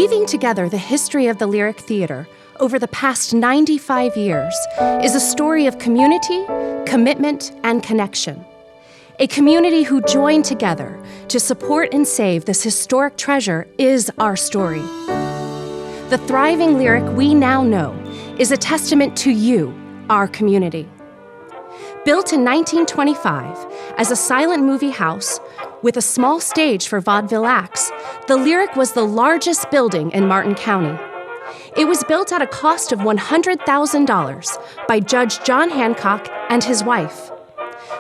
Weaving together the history of the Lyric Theater over the past 95 years is a story of community, commitment, and connection. A community who joined together to support and save this historic treasure is our story. The thriving Lyric we now know is a testament to you, our community. Built in 1925 as a silent movie house with a small stage for vaudeville acts, the Lyric was the largest building in Martin County. It was built at a cost of $100,000 by Judge John Hancock and his wife.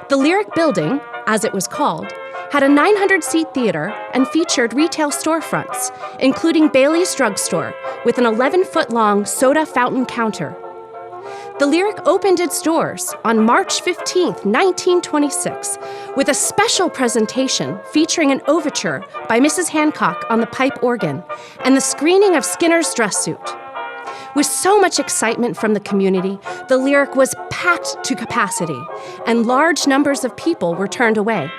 The Lyric building, as it was called, had a 900-seat theater and featured retail storefronts, including Bailey's Drugstore with an 11-foot-long soda fountain counter. The Lyric opened its doors on March 15, 1926, with a special presentation featuring an overture by Mrs. Hancock on the pipe organ and the screening of Skinner's dress suit. With so much excitement from the community, the Lyric was packed to capacity, and large numbers of people were turned away.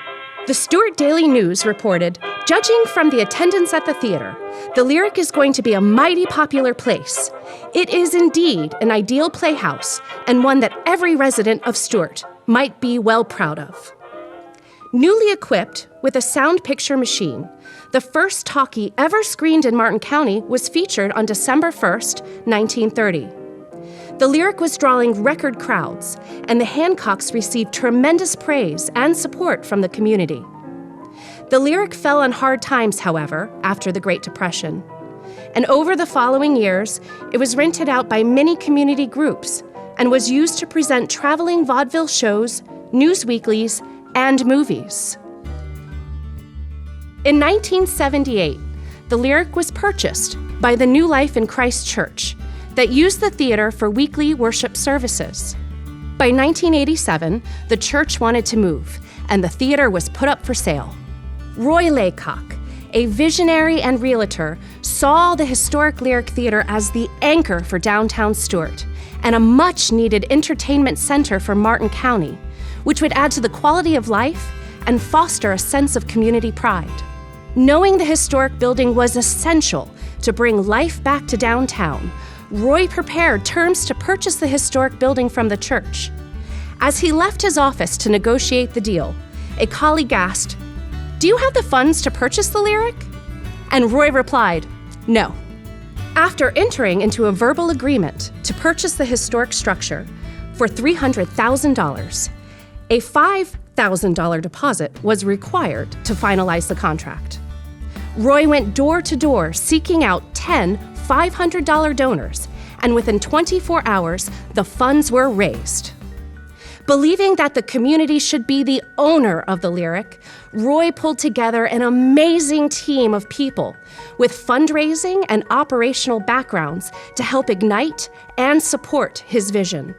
The Stuart Daily News reported, "Judging from the attendance at the theater, the Lyric is going to be a mighty popular place. It is indeed an ideal playhouse and one that every resident of Stuart might be well proud of." Newly equipped with a sound picture machine, the first talkie ever screened in Martin County was featured on December 1st, 1930. The Lyric was drawing record crowds, and the Hancocks received tremendous praise and support from the community. The Lyric fell on hard times, however, after the Great Depression. And over the following years, it was rented out by many community groups and was used to present traveling vaudeville shows, news weeklies, and movies. In 1978, the Lyric was purchased by the New Life in Christ Church that used the theater for weekly worship services. By 1987, the church wanted to move, and the theater was put up for sale. Roy Laycock, a visionary and realtor, saw the historic Lyric Theater as the anchor for downtown Stuart and a much-needed entertainment center for Martin County, which would add to the quality of life and foster a sense of community pride. Knowing the historic building was essential to bring life back to downtown, Roy prepared terms to purchase the historic building from the church. As he left his office to negotiate the deal, a colleague asked, "Do you have the funds to purchase the Lyric?" And Roy replied, "No." After entering into a verbal agreement to purchase the historic structure for $300,000, a $5,000 deposit was required to finalize the contract. Roy went door to door seeking out 10 $500 donors, and within 24 hours, the funds were raised. Believing that the community should be the owner of the Lyric, Roy pulled together an amazing team of people with fundraising and operational backgrounds to help ignite and support his vision.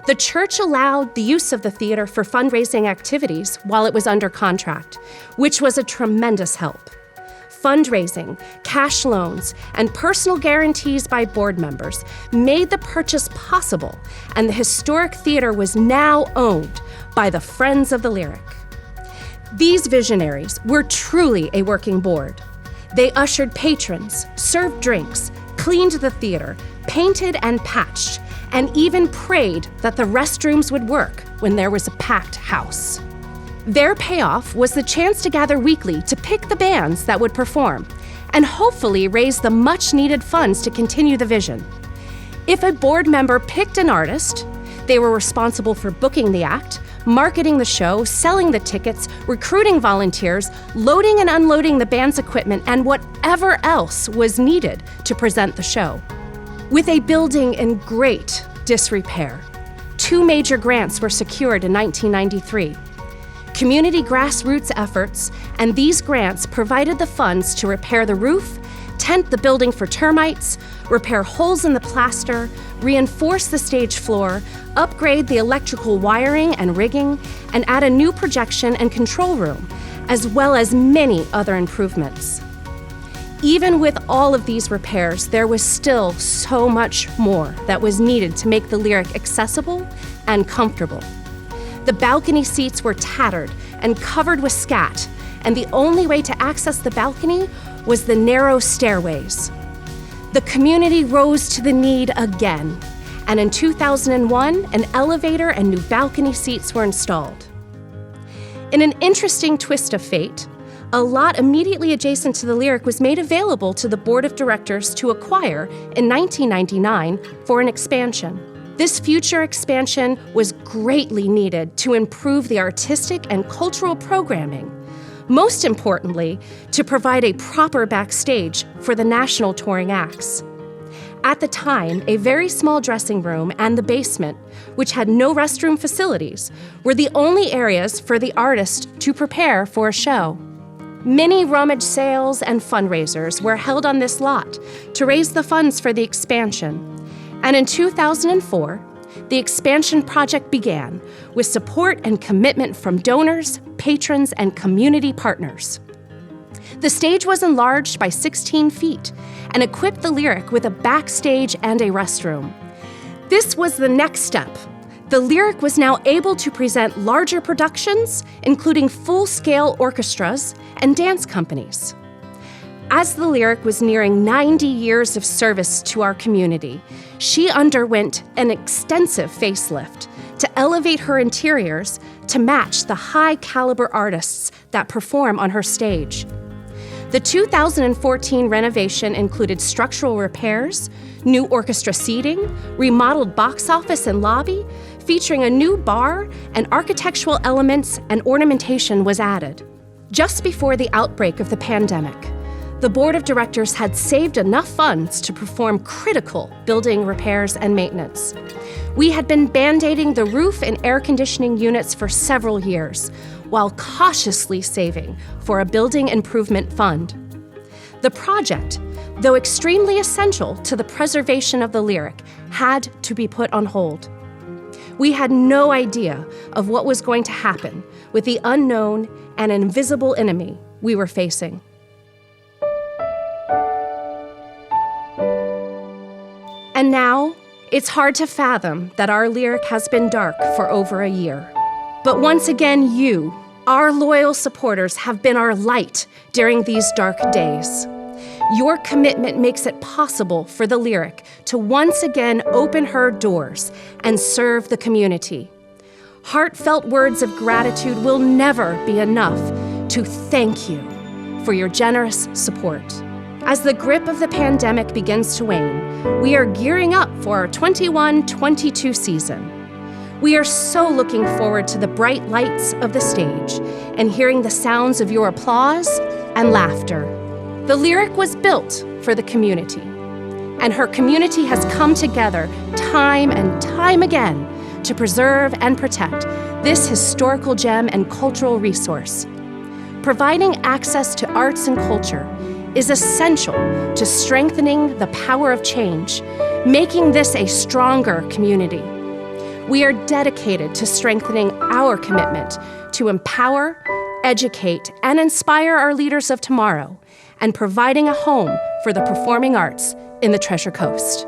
The church allowed the use of the theater for fundraising activities while it was under contract, which was a tremendous help. Fundraising, cash loans, and personal guarantees by board members made the purchase possible, and the historic theater was now owned by the Friends of the Lyric. These visionaries were truly a working board. They ushered patrons, served drinks, cleaned the theater, painted and patched, and even prayed that the restrooms would work when there was a packed house. Their payoff was the chance to gather weekly to pick the bands that would perform and hopefully raise the much-needed funds to continue the vision. If a board member picked an artist, they were responsible for booking the act, marketing the show, selling the tickets, recruiting volunteers, loading and unloading the band's equipment, and whatever else was needed to present the show. With a building in great disrepair, 2 major grants were secured in 1993. Community grassroots efforts, and these grants provided the funds to repair the roof, tent the building for termites, repair holes in the plaster, reinforce the stage floor, upgrade the electrical wiring and rigging, and add a new projection and control room, as well as many other improvements. Even with all of these repairs, there was still so much more that was needed to make the Lyric accessible and comfortable. The balcony seats were tattered and covered with scat, and the only way to access the balcony was the narrow stairways. The community rose to the need again, and in 2001, an elevator and new balcony seats were installed. In an interesting twist of fate, a lot immediately adjacent to the Lyric was made available to the board of directors to acquire in 1999 for an expansion. This future expansion was greatly needed to improve the artistic and cultural programming, most importantly, to provide a proper backstage for the national touring acts. At the time, a very small dressing room and the basement, which had no restroom facilities, were the only areas for the artist to prepare for a show. Many rummage sales and fundraisers were held on this lot to raise the funds for the expansion. And in 2004, the expansion project began with support and commitment from donors, patrons, and community partners. The stage was enlarged by 16 feet and equipped the Lyric with a backstage and a restroom. This was the next step. The Lyric was now able to present larger productions, including full-scale orchestras and dance companies. As the Lyric was nearing 90 years of service to our community, she underwent an extensive facelift to elevate her interiors to match the high-caliber artists that perform on her stage. The 2014 renovation included structural repairs, new orchestra seating, remodeled box office and lobby, featuring a new bar, and architectural elements and ornamentation was added. Just before the outbreak of the pandemic, the board of directors had saved enough funds to perform critical building repairs and maintenance. We had been band-aiding the roof and air conditioning units for several years, while cautiously saving for a building improvement fund. The project, though extremely essential to the preservation of the Lyric, had to be put on hold. We had no idea of what was going to happen with the unknown and invisible enemy we were facing. And now, it's hard to fathom that our Lyric has been dark for over a year. But once again, you, our loyal supporters, have been our light during these dark days. Your commitment makes it possible for the Lyric to once again open her doors and serve the community. Heartfelt words of gratitude will never be enough to thank you for your generous support. As the grip of the pandemic begins to wane, we are gearing up for our 21-22 season. We are so looking forward to the bright lights of the stage and hearing the sounds of your applause and laughter. The Lyric was built for the community, and her community has come together time and time again to preserve and protect this historical gem and cultural resource. Providing access to arts and culture is essential to strengthening the power of change, making this a stronger community. We are dedicated to strengthening our commitment to empower, educate, and inspire our leaders of tomorrow, and providing a home for the performing arts in the Treasure Coast.